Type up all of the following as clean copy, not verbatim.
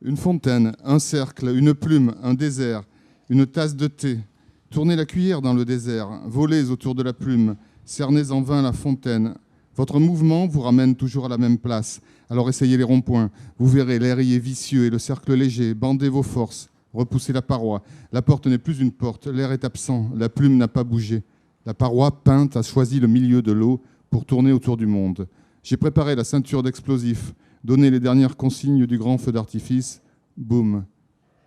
Une fontaine, un cercle, une plume, un désert, une tasse de thé. Tournez la cuillère dans le désert, volez autour de la plume, cernez en vain la fontaine. Votre mouvement vous ramène toujours à la même place. Alors essayez les ronds-points. Vous verrez, l'air y est vicieux et le cercle léger. Bandez vos forces, repoussez la paroi. La porte n'est plus une porte, l'air est absent, la plume n'a pas bougé. La paroi peinte a choisi le milieu de l'eau pour tourner autour du monde. J'ai préparé la ceinture d'explosifs, donné les dernières consignes du grand feu d'artifice. Boum.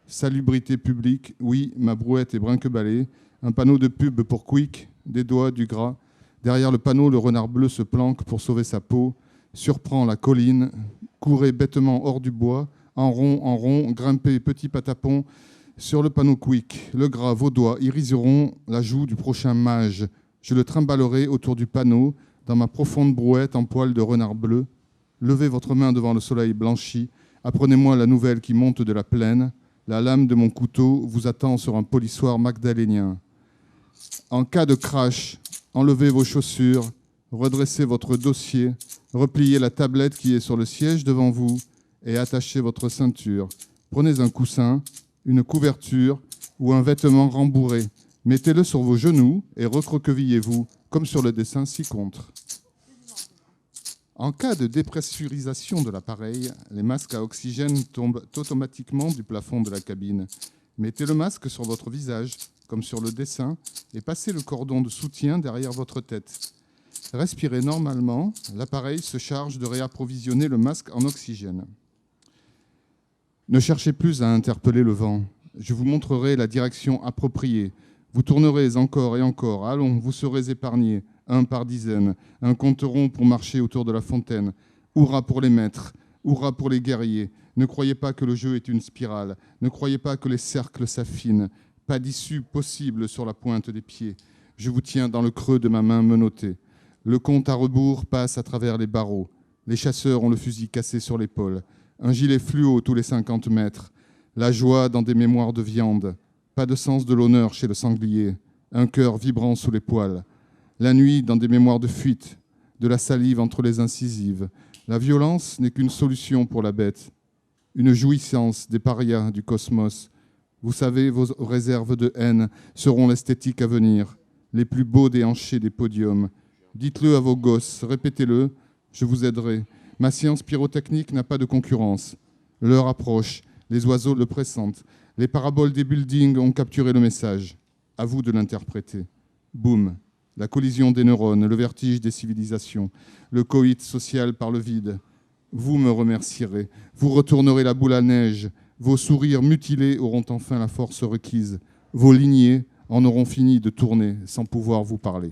Salubrité publique, oui, ma brouette est brinque-ballée. Un panneau de pub pour Quick, des doigts, du gras. Derrière le panneau, le renard bleu se planque pour sauver sa peau, surprend la colline, courez bêtement hors du bois, en rond, grimpez petit patapon sur le panneau Quick. Le gras, vos doigts iriseront la joue du prochain mage. Je le trimballerai autour du panneau, dans ma profonde brouette en poil de renard bleu. Levez votre main devant le soleil blanchi. Apprenez-moi la nouvelle qui monte de la plaine. La lame de mon couteau vous attend sur un polissoir magdalénien. En cas de crash, enlevez vos chaussures, redressez votre dossier, repliez la tablette qui est sur le siège devant vous et attachez votre ceinture. Prenez un coussin, une couverture ou un vêtement rembourré. Mettez-le sur vos genoux et recroquevillez-vous, comme sur le dessin ci-contre. En cas de dépressurisation de l'appareil, les masques à oxygène tombent automatiquement du plafond de la cabine. Mettez le masque sur votre visage, comme sur le dessin, et passez le cordon de soutien derrière votre tête. Respirez normalement, l'appareil se charge de réapprovisionner le masque en oxygène. Ne cherchez plus à interpeller le vent. Je vous montrerai la direction appropriée. Vous tournerez encore et encore. Allons, vous serez épargnés, un par dizaines. Un compte rond pour marcher autour de la fontaine. Hurrah pour les maîtres, hurrah pour les guerriers. Ne croyez pas que le jeu est une spirale. Ne croyez pas que les cercles s'affinent. Pas d'issue possible sur la pointe des pieds. Je vous tiens dans le creux de ma main menottée. Le compte à rebours passe à travers les barreaux. Les chasseurs ont le fusil cassé sur l'épaule. Un gilet fluo tous les 50 mètres. La joie dans des mémoires de viande. Pas de sens de l'honneur chez le sanglier. Un cœur vibrant sous les poils. La nuit dans des mémoires de fuite. De la salive entre les incisives. La violence n'est qu'une solution pour la bête. Une jouissance des parias du cosmos. Vous savez, vos réserves de haine seront l'esthétique à venir. Les plus beaux déhanchés des podiums. Dites-le à vos gosses, répétez-le, je vous aiderai. Ma science pyrotechnique n'a pas de concurrence. L'heure approche, les oiseaux le pressentent. Les paraboles des buildings ont capturé le message. À vous de l'interpréter. Boum, la collision des neurones, le vertige des civilisations, le coït social par le vide. Vous me remercierez, vous retournerez la boule à neige. Vos sourires mutilés auront enfin la force requise. Vos lignées en auront fini de tourner sans pouvoir vous parler.